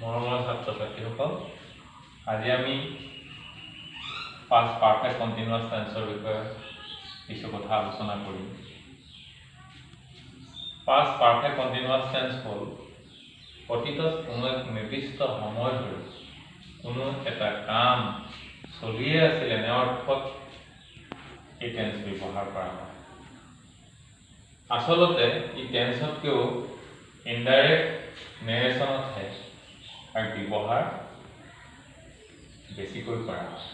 মৰমৰ ছাত্ৰ ছাত্ৰীসকল, আজি আমি পাষ্ট পাৰফেক্ট কণ্টিনিউয়াছ টেন্সৰ বিষয়ে কিছু কথা আলোচনা কৰিম। পাষ্ট পাৰফেক্ট কণ্টিনিউয়াছ টেন্স হ'ল অতীতত কোনো এক নিৰ্দিষ্ট সময় ধৰি কোনো এটা কাম চলিয়ে আছিল এনে অৰ্থত এই টেন্স ব্যৱহাৰ কৰা হয়। আচলতে এই টেন্সতকৈও ইনডাইৰেক্ট নেৰেশ্যনতহে আৰু ব্যৱহাৰ বেছিকৈ কৰা হয়।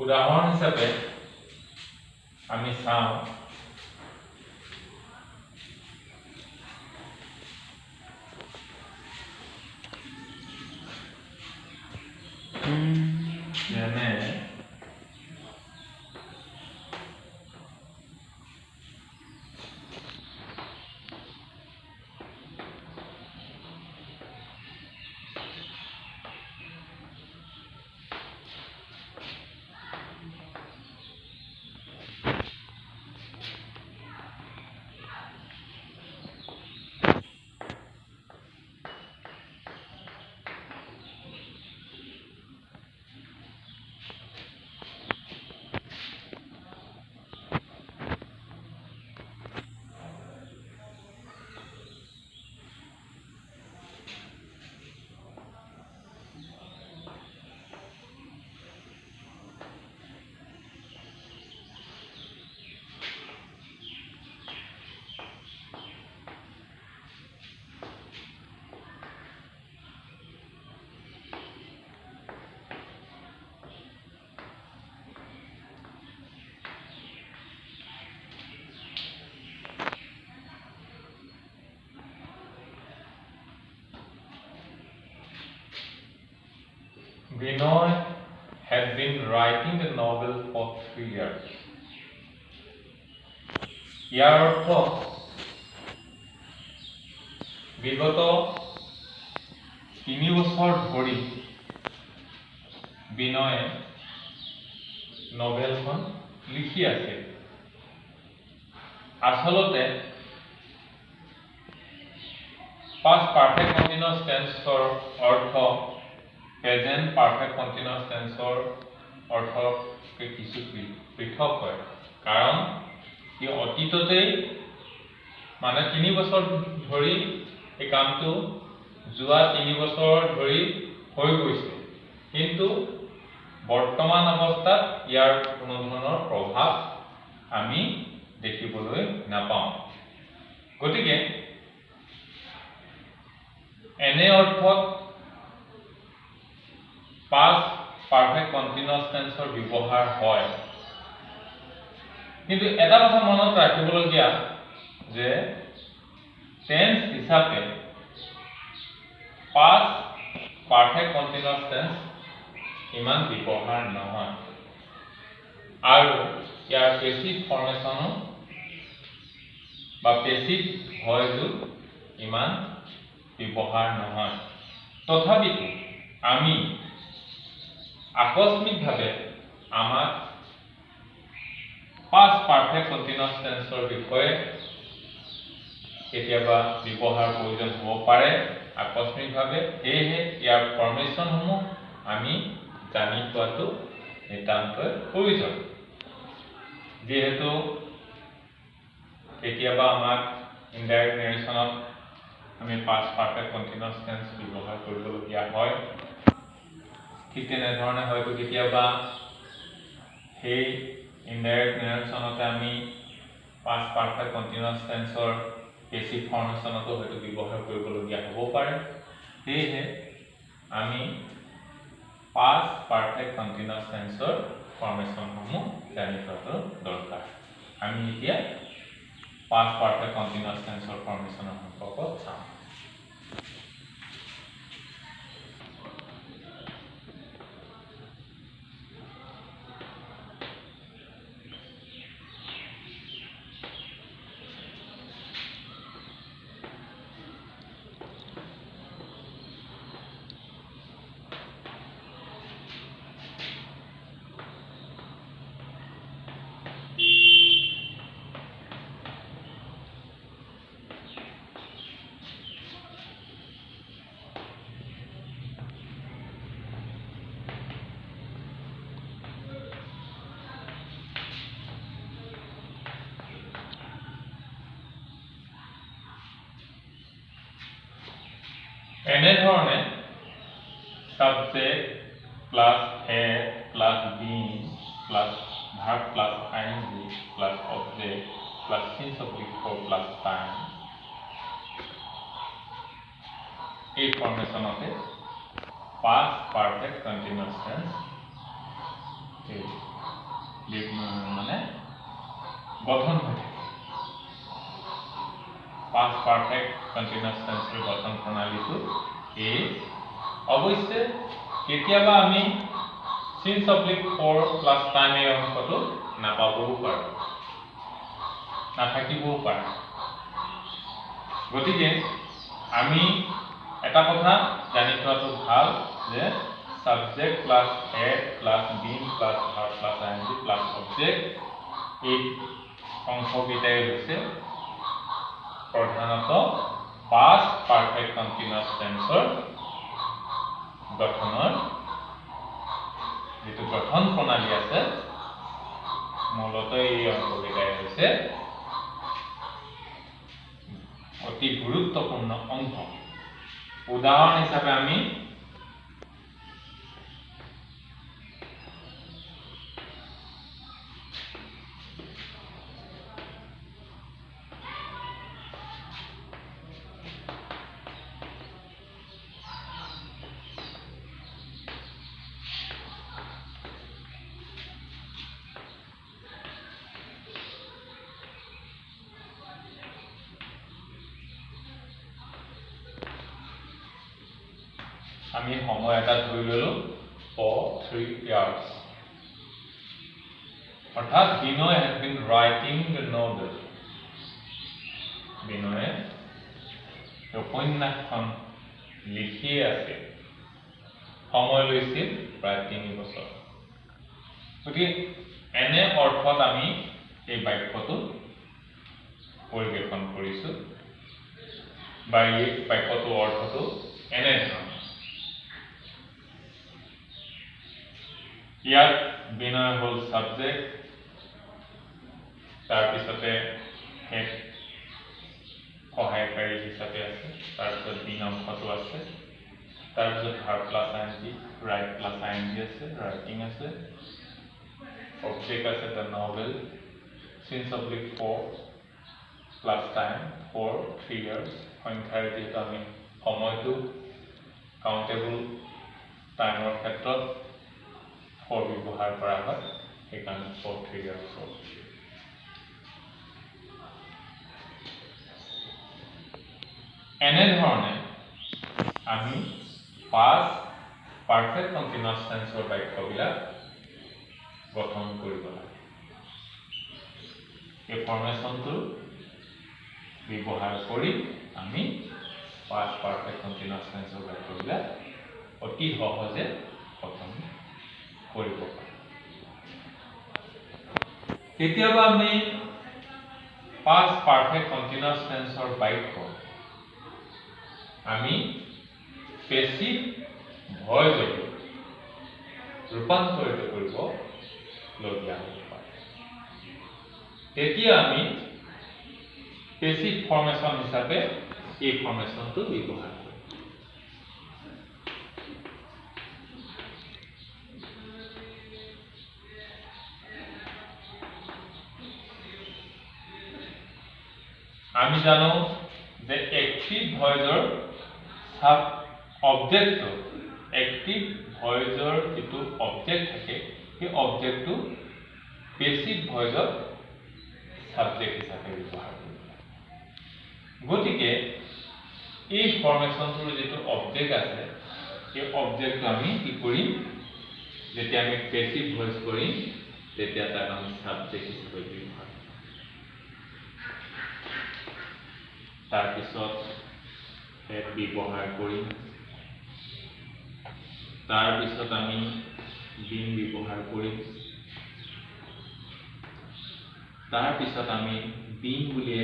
উদাহৰণ হিচাপে আমি চাওঁ যেনে Binoy had been writing the novel for 3 years. ইয়াৰ অৰ্থ বিগত 3 বছৰ ধৰি বিনয়ে নভেলখন লিখি আছে। আচলতে পাষ্ট পাৰফেক্ট কণ্টিনিউয়াছ টেন্সৰ অৰ্থ প্ৰেজেন্ট পাৰফেক্ট কণ্টিনিউয়াছ টেন্সৰ অৰ্থকে কিছু পৃথক হয়, কাৰণ ই অতীততেই মানে 3 বছৰ ধৰি এই কামটো যোৱা 3 বছৰ ধৰি হৈ গৈছে, কিন্তু বৰ্তমান অৱস্থাত ইয়াৰ কোনো ধৰণৰ প্ৰভাৱ আমি দেখিবলৈ নাপাওঁ। গতিকে এনে অৰ্থত পাষ্ট পাৰফেক্ট কণ্টিনিউয়াছ টেন্সৰ ব্যৱহাৰ হয়। কিন্তু এটা কথা মনত ৰাখিবলগীয়া যে টেন্স হিচাপে পাষ্ট পাৰফেক্ট কণ্টিনিউয়াছ টেন্স ইমান ব্যৱহাৰ নহয়, আৰু ইয়াৰ পেছিভ ফৰ্মেশ্যনো বা পেছিভ ভইচো ইমান ব্যৱহাৰ নহয়। তথাপিতো আমি আকস্মিকভাৱে আমাক পাষ্ট পাৰফেক্ট কণ্টিনিউয়াছ টেন্সৰ বিষয়ে কেতিয়াবা ব্যৱহাৰ প্ৰয়োজন হ'ব পাৰে আকস্মিকভাৱে, সেয়েহে ইয়াৰ ফৰ্মেশ্যনসমূহ আমি জানি থোৱাটো নিতান্তই প্ৰয়োজন। যিহেতু কেতিয়াবা আমাক ইনডাইৰেক্ট নেৰেশ্যনত আমি পাষ্ট পাৰফেক্ট কণ্টিনিউয়াছ টেন্স ব্যৱহাৰ কৰিবলগীয়া হয়, ঠিক তেনেধৰণে হয়তো কেতিয়াবা সেই ইনডাইৰেক্ট নেৰেশ্যনতে আমি পাষ্ট পাৰফেক্ট কণ্টিনিউয়াছ টেন্সৰ পেছিভ ফৰ্মেশ্যনতো হয়তো ব্যৱহাৰ কৰিবলগীয়া হ'ব পাৰে। সেয়েহে আমি পাষ্ট পাৰফেক্ট কণ্টিনিউয়াছ টেন্সৰ ফৰ্মেশ্যনসমূহ জানি থোৱাটো দৰকাৰ। আমি এতিয়া পাষ্ট পাৰফেক্ট কণ্টিনিউয়াছ টেন্সৰ ফৰ্মেশ্যনৰ সম্পৰ্কত চাওঁ। এনেধৰণে subject plus head plus being plus verb plus ing plus object plus since oblique for plus time এই ফর্মেশনতে past perfect continuous tense মানে গঠন হৈ থাকে past perfect continuous tense এর গঠন প্ৰণালীটো এই অবশ্যই কেতিয়াবা আমি since oblique for plus time এই অংশটো নাপাবও পাৰো নাথাকিবও পাৰো গতিকে আমি এটা কথা জানি থোৱাটো ভাল যে subject plus head plus being plus verb plus ing plus object এই অংশকেইটাই হৈছে প্ৰধানত past perfect continuous tenseৰ গঠনৰ যেটো গঠন প্ৰণালী আছে মূলতঃ এই অংশকেইটাই হৈছে অতি গুৰুত্বপূৰ্ণ অংশ উদাহৰণ হিচাপে আমি সময় এটা ধৰি ললো for 3 years অৰ্থাৎ বিনয় has been writing the novel বিনয়ে উপন্যাসখন লিখি আছে সময় লৈছিল প্ৰায় 3 বছৰ গতিকে এনে অৰ্থত আমি এই বাক্যটো পৰিবেশন কৰিছো বা এই বাক্যটো অৰ্থটো এনে ধৰণৰ ইয়াত বিনয় হল সাবজেক্ট তাৰ পিছতে হেড সহায়কাৰী হিচাপে আছে তাৰ পিছত বিন অংশটো আছে তাৰ পিছত verb plus ing right plus ing আছে ৰাইটিং আছে অবজেক্ট আছে the novel since oblique for plus time for 3 years সংখ্যাৰ যেটা আমি সময়টো কাউন্টেবল টাইমৰ ক্ষেত্ৰত for ব্যৱহাৰ কৰা হয় সেইকাৰণে for 3 years এনে ধৰণে আমি past perfect continuous tense ৰ বাক্যবিলাক গঠন কৰিব লাগে এই ফৰ্মেশনটো ব্যৱহাৰ কৰি আমি past perfect continuous tense ৰ বাক্যবিলাক অতি সহজে গঠন কৰিব পাৰো কেতিয়াবা আমি past perfect continuous tense ৰ বাক্য আমি passive voice ৰূপান্তৰিত কৰিব লগিয়া হ'ব পাৰে তেতিয়া আমি passive formation হিচাপে এই ফৰ্মেশনটো ব্যৱহাৰ কৰোঁ আমি জানো যে অ্যাক্টিভ ভয়েসৰ সাব অবজেক্টটো অ্যাক্টিভ ভয়েসৰ যেটো অবজেক্ট থাকে সেই অবজেক্টটো প্যাসিভ ভয়েসৰ সাবজেক্ট হিচাপে ব্যৱহাৰ কৰিব গতিকে এই ফৰ্মেশনটোৰ যেটো অবজেক্ট আছে এই অবজেক্টটো আমি কি কৰিম যেতিয়া আমি প্যাসিভ ভয়েস কৰিম তেতিয়া তাক আমি সাবজেক্ট হিচাপে ব্যৱহাৰ তাৰ পিছত হেড ব্যৱহাৰ কৰিম তাৰ পিছত আমি বিন ব্যৱহাৰ কৰিম তাৰ পিছত আমি বিন বুলি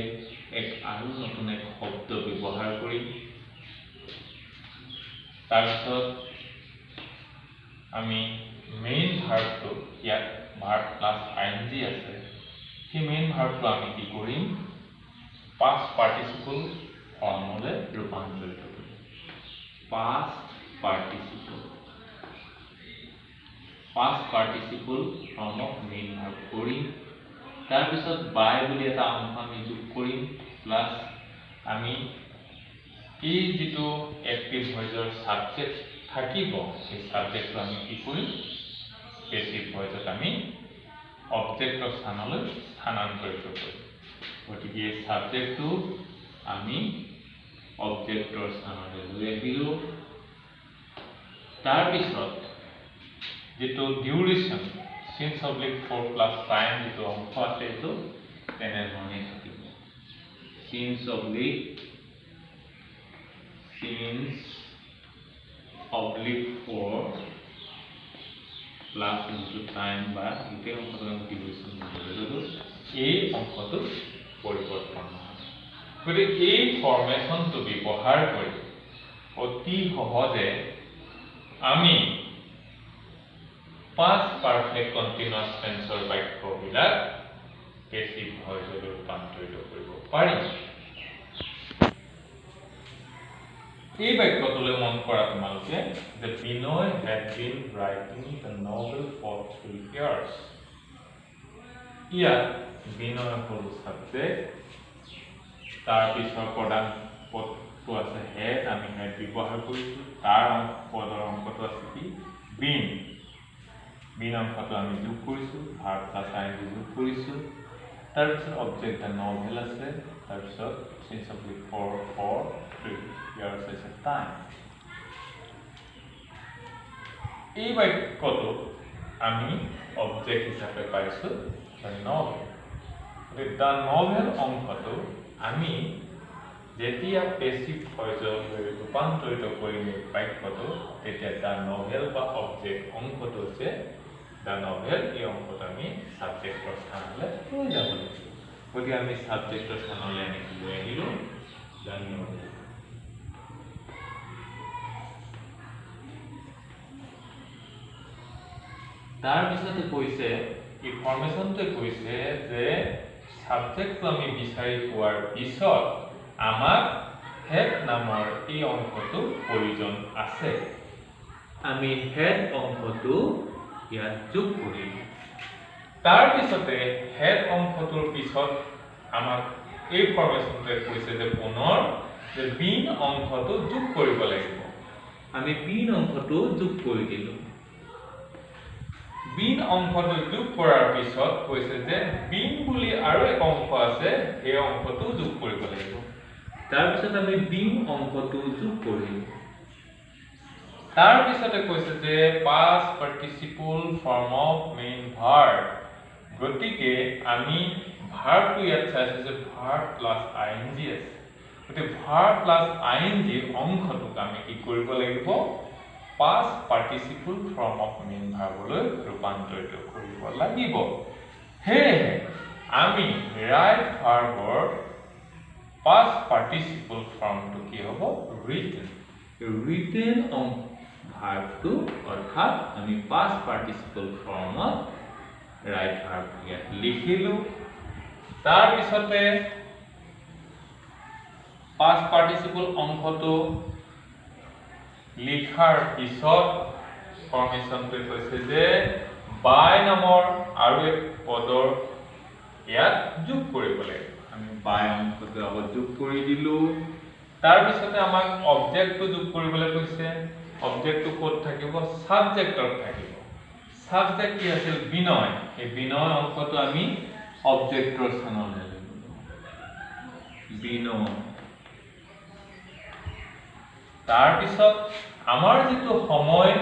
এক আৰু নতুন এক শব্দ ব্যৱহাৰ কৰিম তাৰ পিছত আমি মেইন ভাৰ্বটো ইয়াত ভাৰ্ব প্লাস ing আছে সেই মেইন ভাৰ্বটো আমি কি কৰিম past participle ফৰ্মলৈ ৰূপান্তৰিত কৰিম past participle form of main verb কৰিম তাৰ পিছত by বুলি এটা অংশ আমি যোগ কৰিম প্লাস আমি এই যেটো এক্টিভ ভয়েসৰ সাবজেক্ট থাকিব এই সাবজেক্টটো আমি কি কৰিম পেসিভ ভয়েসত আমি অবজেক্টৰ স্থানলৈ স্থানান্তৰিত কৰিম গতিকে এই সাবজেক্টটো আমি অবজেক্টৰ স্থানলৈ লৈ আহিলো তাৰ পিছত যেটো ডিউৰেশন since oblique 4 plus time যেটো অংশ আছে এটো তেনে ধৰণে থাকিব since oblique 4 plus into time বা এই অংশটো ডিউৰেশন বলতো এই অংশটো পৰিৱৰ্তন হয় গতিকে এই ফৰমেশনটো ব্যৱহাৰ কৰি অতি সহজে আমি past perfect continuous tense বাক্যবিলাক পেসিভ ভয়েসলৈ ৰূপান্তৰিত কৰিব পাৰি এই বাক্যটোলৈ মন কৰা তোমালোকে যে বিনয় had been writing the novel for 3 years ইয়াত বিনয় হল সাবজেক্ট তাৰ পিছৰ প্ৰধান পদটো আছে had আমি had ব্যৱহাৰ কৰিছো তাৰ পদৰ অংশটো আছে কি been been অংশটো আমি যোগ কৰিছো verb plus ing যোগ কৰিছো তাৰ পিছত অবজেক্ট the novel আছে তাৰ পিছত since oblique 4 3 years is a time এই বাক্যটো আমি অবজেক্ট হিচাপে পাইছো the novel the novel অংশটো আমি যেতিয়া পেসিভ ভয়েসলৈ ৰূপান্তৰিত কৰিম বাক্যটো তেতিয়া the novel বা অবজেক্ট অংশটো আছে the novel এই অংশটো আমি সাবজেক্টৰ স্থানলৈ লৈ যাব লাগিব গতিকে আমি সাবজেক্টৰ স্থানলৈ আনি লৈ আহিলো the novel তাৰ পিছতে কৈছে এই ফৰমেশনটো কৈছে যে সাবজেক্টটো আমি বিচাৰি পোৱাৰ পিছত আমাক হেড নামৰ এই অংশটো প্ৰয়োজন আছে আমি হেড অংশটো ইয়াত যোগ কৰিম তাৰ পিছতে হেড অংশটোৰ পিছত আমাক এই ফৰমেশনটোৱে কৈছে যে পুনৰ যে বিন অংশটো যোগ কৰিব লাগিব আমি বিন অংশটো যোগ কৰি দিলো বিন অংশটো যোগ কৰাৰ পিছত কৈছে যে বিন বুলি আৰু এক অংশ আছে এই অংশটো যোগ কৰিব লাগিব তাৰ পিছত আমি বিন অংশটো যোগ কৰিম তাৰ পিছতে কৈছে যে past participle form of main verb গতিকে আমি ভাৰ্বটো ইয়াত চাইছো যে verb plus ing আছে গতিকে verb plus ing অংশটোক আমি কি কৰিব লাগিব past participle form of main verb লৈ ৰূপান্তৰিত কৰিব লাগিব হে আমি right verb past participle form to কি হ'ব written verb to অৰ্থাৎ আমি past participle form right verb ইয়াত লিখিলো তাৰ পিছতে past participle অংশটো লিখাৰ পিছত ফৰমেশনটো কৈছে যে by নামৰ আৰু এক পদৰ ইয়াত যোগ কৰিব লাগিব আমি by অংশটো আগত যোগ কৰি দিলো তাৰ পিছতে আমাক অবজেক্টটো যোগ কৰিবলৈ কৈছে অবজেক্টটো ক'ত থাকিব সাবজেক্টত থাকিব সাবজেক্ট কি আছিল বিনয় এই বিনয় অংশটো আমি অবজেক্টৰ স্থানলৈ লৈ গলো বিনয় তাৰ পিছত আমাৰ যেটো সময়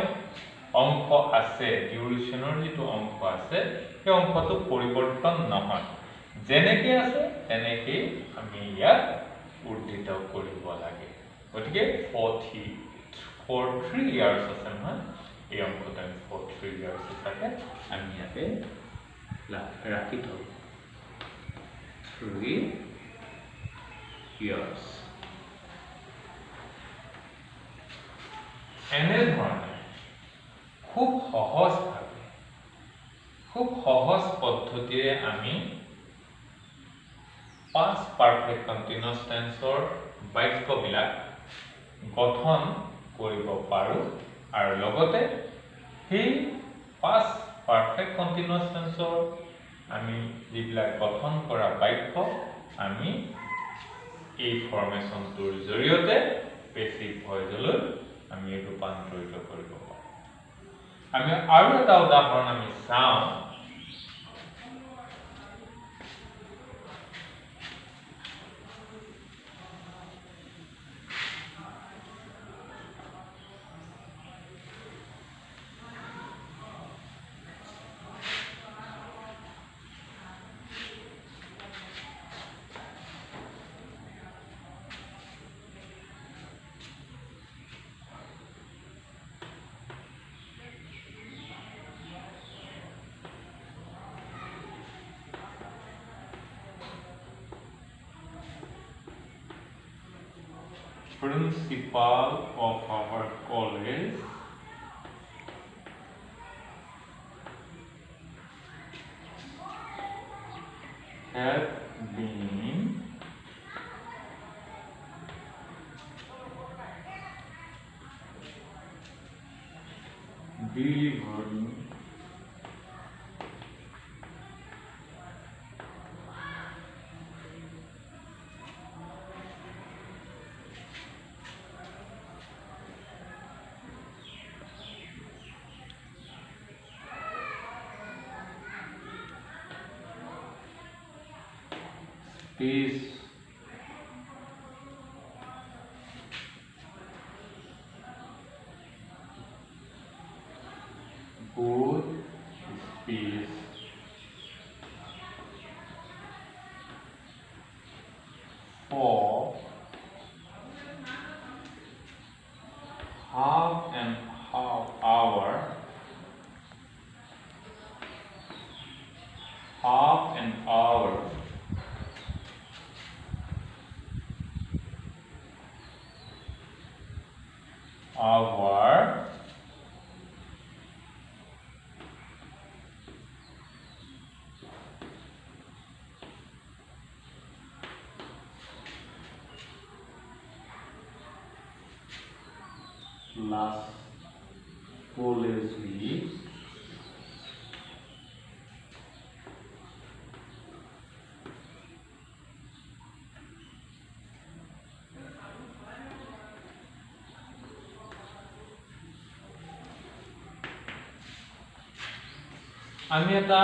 অংশ আছে ডিউৰেশনৰ যেটো অংশ আছে সেই অংশটো পৰিৱৰ্তন নহয় যেনেকৈ আছে তেনেকৈ আমি ইয়াত উদ্ধৃত কৰিব লাগে গতিকে 3 years আছে নহয় এই অংশটো আমি 3 years হিচাপে আমি ইয়াতে ৰাখি থওঁ 3 years এনেধৰণে খুব সহজ পদ্ধতিৰে আমি past perfect continuous tense বাক্যবিলাক গঠন কৰিব পাৰোঁ আৰু লগতে সেই past perfect continuous tense আমি যিবিলাক গঠন কৰা বাক্য আমি এই ফৰ্মেশনটোৰ জৰিয়তে পেছিভ ভয়েছলৈ আমি ৰূপান্তৰিত কৰিব পাৰোঁ আমি আৰু এটা উদাহৰণ আমি চাওঁ principal of our college have been delivering space good space for half an hour last college week আমি এটা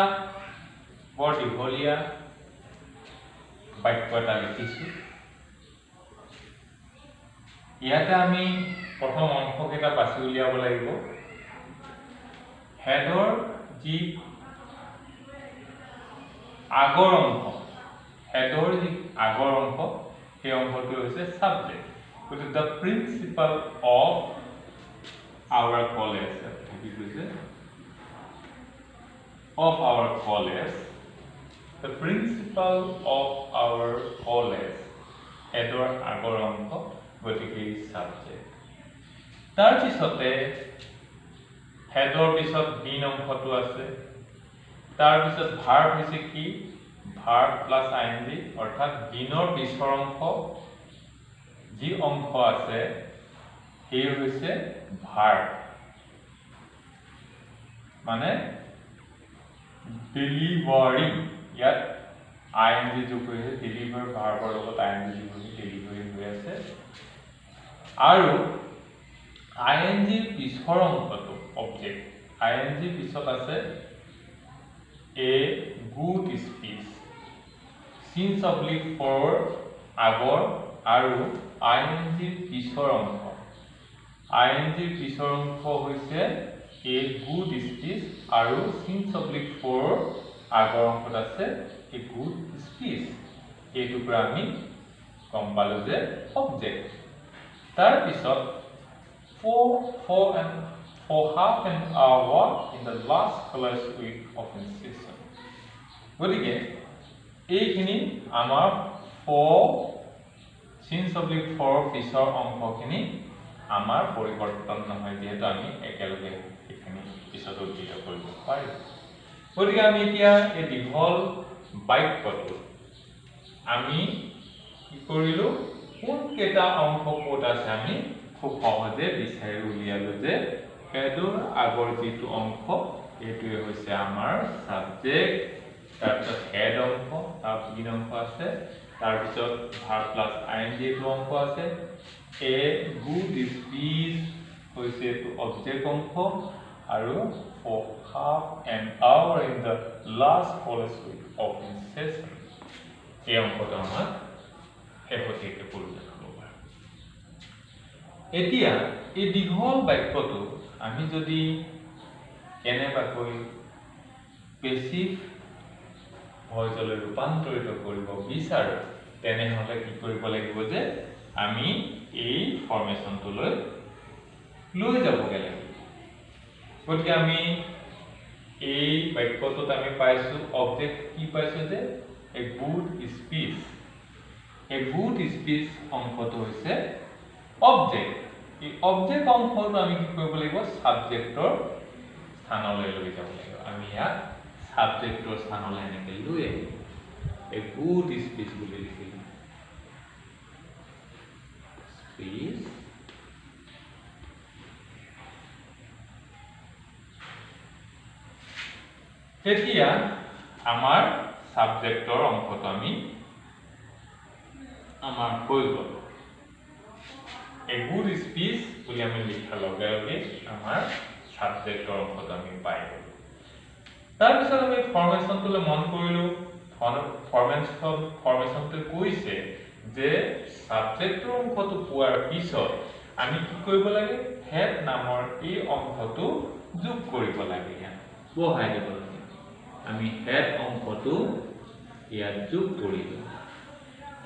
বৰ দীঘলীয়া বাক্য এটা লিখিছোঁ ইয়াতে আমি প্ৰথম অংশকেইটা বাছি উলিয়াব লাগিব হেডৰ যি আগৰ অংশ সেই অংশটো হৈছে subject which is the principal of our college the principal of our college হেডৰ আগৰ অংশ গতিকে সাবজেক্ট তাৰ পিছতে হেডৰ পিছত বিন অংশটো আছে তাৰ পিছত ভাৰ্ব হৈছে কি ভাৰ্ব প্লাস আইএনজি অৰ্থাৎ বিনৰ পিছৰ অংশ যি অংশ আছে সেই হৈছে ভাৰ্ব মানে ডেলিভাৰি ইয়াত আইএনজি যোগ হৈছে ডেলিভাৰ ভাৰ্বৰ লগত আইএনজি যোগ হৈ ডেলিভাৰি হৈ আছে আৰু আইএনজি পিছৰ অংশটো অবজেক্ট আইএনজি পিছত আছে a good speech since oblique for আগৰ আৰু আইএনজি পিছৰ অংশ হৈছে এ গুড স্পিচ আৰু সিন্স অবলিক ফৰ আগৰ অংশত আছে এ গুড স্পিচ এইটো পৰা আমি গম পালো যে অবজেক্ট তাৰ পিছত for half an hour in the last college week of instruction গতিকে এইখিনি আমাৰ for since oblique for পিছৰ অংশখিনি আমাৰ পৰিৱৰ্তন নহয় যেহেতু আমি একেলগে এইখিনি পিছত উদ্দিত কৰিব পাৰিম গতিকে আমি এতিয়া এই দীঘল বাক্যটো আমি কি কৰিলো কোন কেইটা অংশ ক'ত আছে আমি খুব সহজে বিচাৰি উলিয়ালো যে হেডৰ আগৰ যিটো অংশ এইটোৱে হৈছে আমাৰ সাবজেক্ট তাৰপিছত হেড অংশ তাৰ বিন অংশ আছে তাৰপিছত ভাৰ্ব প্লাস আইএনজি টো অংশ আছে এ গুড স্পিচ হৈছে এইটো অবজেক্ট অংশ আৰু for half an hour in the last college week of session এই অংকটো আমাৰ শেহতীয়াকৈ পঢ়ি ল'ব পাৰোঁ এতিয়া এই দীঘল বাক্যটো আমি যদি কেনেবাকৈ পেছিভ ভয়েছলৈ ৰূপান্তৰিত কৰিব বিচাৰো তেনেহলে কি কৰিব লাগিব যে আমি এই ফৰ্মেশনটোলৈ লৈ যাবগে লাগিব গতিকে আমি এই বাক্যটোত আমি পাইছো অবজেক্ট কি পাইছো যে এ গুড স্পিচ অংশটো হৈছে অবজেক্ট এই অবজেক্ট অংশটো আমি কি কৰিব লাগিব সাবজেক্টৰ স্থানলৈ লৈ যাব লাগিব আমি ইয়াত সাবজেক্টৰ স্থানলৈ এনেকৈ লৈ আহিম এ গুড স্পিচ বুলি লিখিলো স্পিচ তেতিয়া আমাৰ সাবজেক্টৰ অংশটো আমি আমাৰ হৈ গ'ল এ গুড স্পিচ বুলি আমি লিখাৰ লগে লগে আমাৰ সাবজেক্টৰ অংশটো আমি পাই গ'লো তাৰপিছত আমি ফৰ্মেশনটোলৈ মন কৰিলো ফৰ্মেশনটো কৈছে যে সাবজেক্টৰ অংশটো পোৱাৰ পিছত আমি কি কৰিব লাগে হেড নামৰ এই অংশটো যোগ কৰিব লাগে বহাই দিব লাগে আমি হেড অংশটো ইয়াত যোগ কৰিলো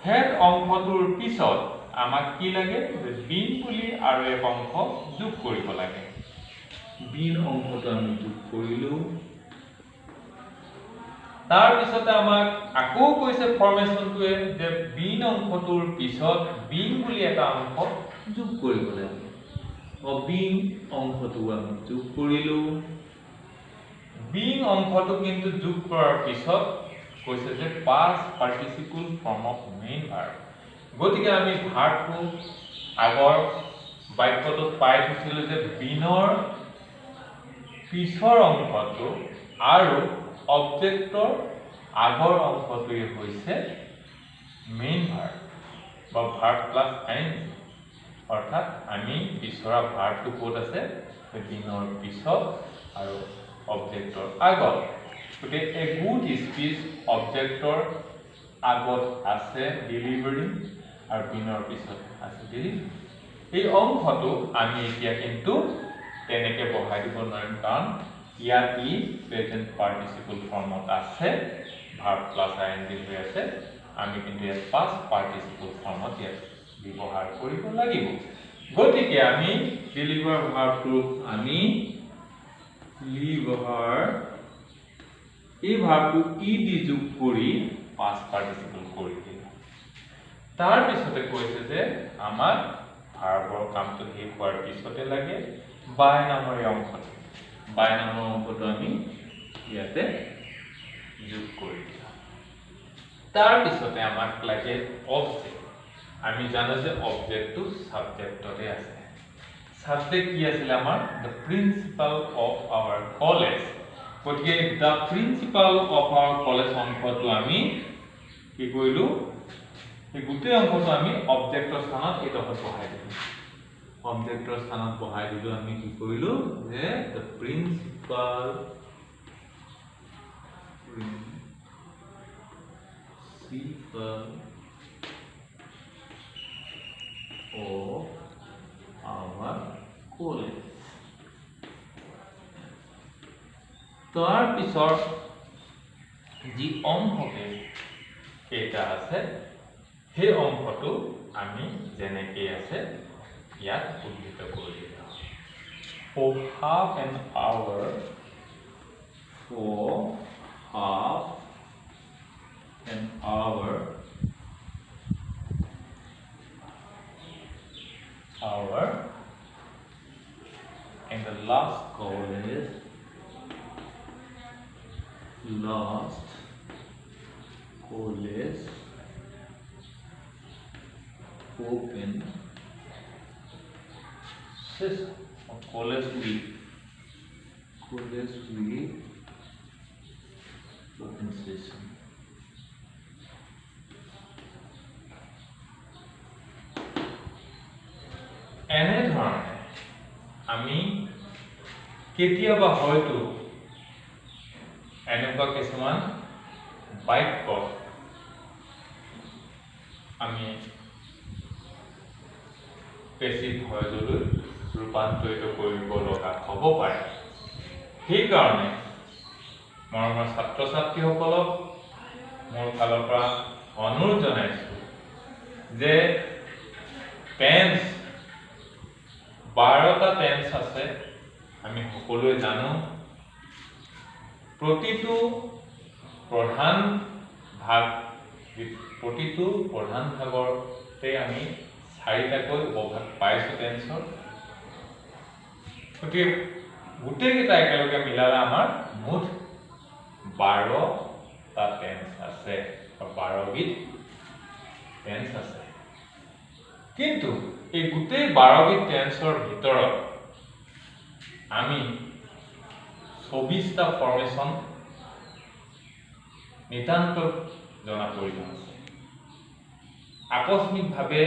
হেড অংশটোৰ পিছত আমাক কি লাগে যে বিন বুলি আৰু এক অংশ যোগ কৰিব লাগে বিন অংশটো আমি যোগ কৰিলো তাৰ পিছতে আমাক আকৌ কৈছে ফৰ্মেশনটোৱে যে বিন অংশটোৰ পিছত বিন বুলি এটা অংশ যোগ কৰিব লাগে অবিন অংশটো আমি যোগ কৰিলো বিন অংশটো কিন্তু যোগ কৰাৰ পিছত কৈছে যে past participle form of main verb গতিকে আমি ভাৰ্বটো আগৰ বাক্যটোত পাই থৈছিলো যে বিনৰ পিছৰ অংশটো আৰু অবজেক্টৰ আগৰ অংশটোৱে হৈছে মেইন ভাৰ্ব বা ভাৰ্ব প্লাস আইএনজি অৰ্থাৎ আমি বিচৰা ভাৰ্বটো ক'ত আছে বিনৰ পিছত আৰু অবজেক্টৰ আগত গতিকে এ গুড স্পিচ অবজেক্টৰ আগত আছে ডেলিভাৰিং আৰু বিনৰ পিছত আছে ডেলিভাৰি এই অংশটো আমি এতিয়া কিন্তু তেনেকে বহাই দিব নোৱাৰিম কাৰণ ইয়াত ই প্ৰেজেন্ট পাৰ্টিসিপল ফৰ্মত আছে ভাৰ্ব প্লাস আইএনজি হৈ আছে আমি কিন্তু ইয়াত পাষ্ট পাৰ্টিসিপল ফৰ্মত ইয়াত ব্যৱহাৰ কৰিব লাগিব গতিকে আমি ডেলিভাৰ ভাৰ্বটো আমি লিভাৰ এই ভাৰ্বটো ই দি যোগ কৰি পাষ্ট পাৰ্টিসিপল কৰি দিম তাৰ পিছতে কৈছে যে আমাৰ ভাৰ্বৰ কামটো শেষ হোৱাৰ পিছতে লাগে বাই নামৰ অংশটো বাই নামৰ অংশটো আমি ইয়াতে যোগ কৰি দিম তাৰ পিছতে আমাক লাগে অবজেক্ট আমি জানো যে অবজেক্টটো সাবজেক্টতে আছে সাবজেক্ট কি আছিল আমাৰ the principal of our college গতিকে the principal of our college অংশটো আমি কি কৰিলো এই গোটেই অংশটো আমি অবজেক্টৰ স্থানত এইটোত বহাই দিলো অবজেক্টৰ স্থানত বহাই দিলো আমি কি কৰিলো যে the principal of our college তাৰ পিছৰ যি অংশকে এটা আছে সেই অংশটো আমি যেনেকৈ আছে ইয়াত উল্লেখ কৰি দিওঁ for half an hour in the last college open pronunciation. এনেধৰণে আমি কেতিয়াবা হয়তো এনেকুৱা কিছুমান বাক্য আমি পেছিভ ভয়েছলৈ ৰূপান্তৰিত কৰিব লগা হ'ব পাৰে। সেইকাৰণে মৰমৰ ছাত্ৰ ছাত্ৰীসকলক মোৰ ফালৰ পৰা অনুৰোধ জনাইছোঁ যে টেন্স 12টা টেন্স আছে। আমি সকলোৱে জানো প্ৰতিটো প্ৰধান ভাগতে আমি 4টাকৈ উপভাগ পাইছোঁ টেন্সৰ। গতিকে গোটেইকেইটা একেলগে মিলালে আমাৰ মুঠ 12টা টেন্স আছে, 12বিধ টেন্স আছে। কিন্তু এই গোটেই 12বিধ টেন্সৰ ভিতৰত আমি 24টা ফৰ্মেশ্যন নিতান্ত জনা প্ৰয়োজন আছে। আকস্মিকভাৱে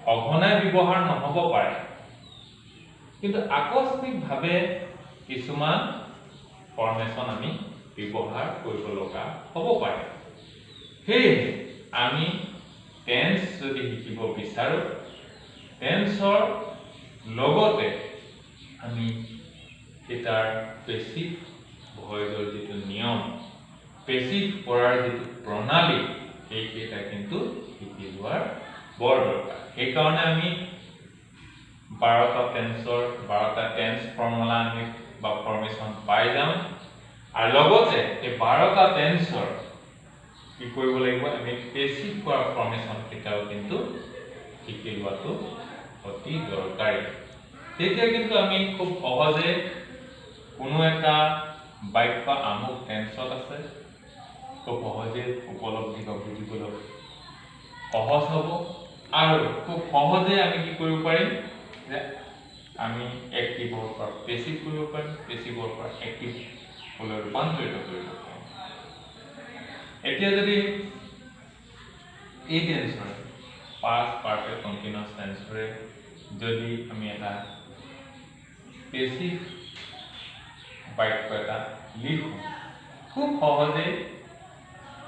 সঘনাই ব্যৱহাৰ নহ'ব পাৰে, কিন্তু আকস্মিকভাৱে কিছুমান ফৰ্মেশ্যন আমি ব্যৱহাৰ কৰিব লগা হ'ব পাৰে। সেয়ে আমি টেন্স যদি শিকিব বিচাৰোঁ, টেন্সৰ লগতে আমি তাৰ পেছিভ ভয়েছৰ যিটো নিয়ম, পেছিভ কৰাৰ যিটো প্ৰণালী, সেইকেইটা কিন্তু শিকি লোৱাৰ বৰ দৰকাৰ। সেইকাৰণে আমি 12টা টেন্স ফৰ্মুলা আমি বা ফৰ্মেশ্যন পাই যাম। আৰু লগতে এই 12টা টেন্সৰ কি কৰিব লাগিব, আমি পেছিভ কৰা ফৰ্মেশ্যন কেইটাও কিন্তু শিকি লোৱাটো অতি দৰকাৰী। তেতিয়া কিন্তু আমি খুব সহজে কোনো এটা বাক্য আমুক টেন্সত আছে খুব সহজে উপলব্ধি বা বুজিবলৈ সহজ হ'ব। আৰু খুব সহজে আমি কি কৰিব পাৰিম যে আমি এক্টিভৰ পৰা পেছিভ কৰিব পাৰিম, পেছিভৰ পৰা এক্টিভলৈ ৰূপান্তৰিত কৰিব পাৰিম। এতিয়া যদি এই টেন্সৰে পাষ্ট পাৰফেক্ট কণ্টিনিউয়াছ টেন্সৰে যদি আমি এটা পেছিভ বাক্য এটা লিখোঁ, খুব সহজে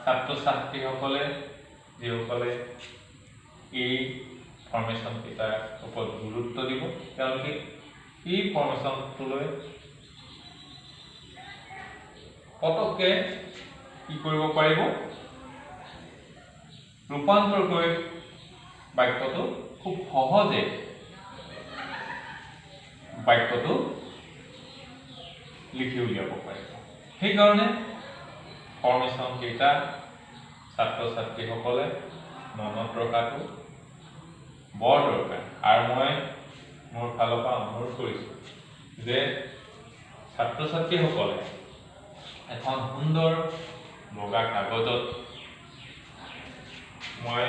ছাত্ৰ ছাত্ৰীসকলে যিসকলে এই ফৰ্মেশ্যন কেইটাৰ ওপৰত গুৰুত্ব দিব, তেওঁলোকে এই ফৰ্মেশ্যনটোলৈ পটককৈ কি কৰিব পাৰিব, ৰূপান্তৰ কৰি বাক্যটো খুব সহজে বাক্যটো লিখি উলিয়াব পাৰিব। সেইকাৰণে ফৰ্মেশ্যন কেইটা ছাত্ৰ ছাত্ৰীসকলে মনত ৰখাটো বৰ দৰকাৰ। আৰু মই মোৰ ফালৰ পৰা অনুৰোধ কৰিছোঁ যে ছাত্ৰ ছাত্ৰীসকলে এখন সুন্দৰ বগা কাগজত মই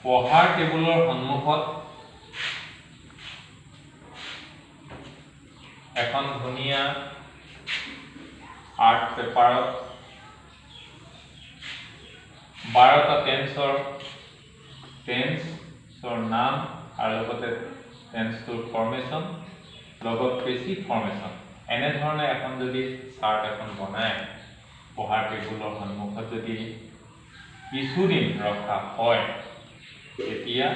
পঢ়াৰ টেবুলৰ সন্মুখত এখন ধুনীয়া আৰ্ট পেপাৰত 12টা টেন্সৰ নাম আৰু লগতে টেন্সটোৰ ফৰ্মেশ্যন, লগত পেছিভ ফৰ্মেশ্যন, এনেধৰণে এখন যদি চাৰ্ট এখন বনাই পঢ়াৰ টেবুলৰ সন্মুখত যদি কিছুদিন ৰখা হয়, তেতিয়া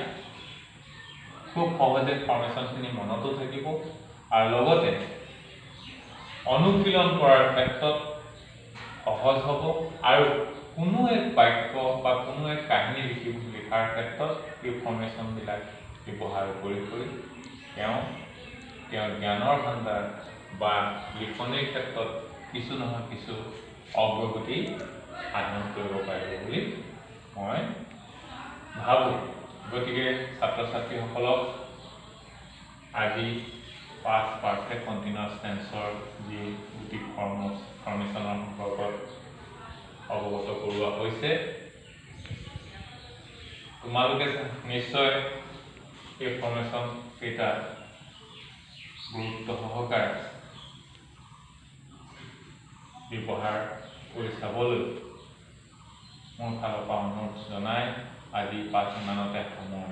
খুব সহজে ফৰ্মেশ্যনখিনি মনতো থাকিব। আৰু লগতে অনুশীলন কৰাৰ ক্ষেত্ৰত সহজ হ'ব। আৰু কোনো এক বাক্য বা কোনো এক কাহিনী লিখাৰ ক্ষেত্ৰত এই ফৰ্মেশ্যনবিলাক ব্যৱহাৰ কৰি তেওঁৰ জ্ঞানৰ ভাণ্ডাৰ বা লিখনিৰ ক্ষেত্ৰত কিছু নহয় কিছু অগ্ৰগতি সাধন কৰিব পাৰিব বুলি মই ভাবোঁ। গতিকে ছাত্ৰ ছাত্ৰীসকলক আজি পাষ্ট পাৰফেক্ট কণ্টিনিউয়াছ টেন্সৰ যি দুটি ফৰ্মেশ্যনৰ সম্পৰ্কত অৱগত কৰোৱা হৈছে, তোমালোকে নিশ্চয় এই ফৰ্মেশ্যন কেইটা গুৰুত্ব সহকাৰে ব্যৱহাৰ কৰি চাবলৈ মোৰ ফালৰ পৰা অনুৰোধ জনাই আজি পাঠ ইমানতে সামৰণি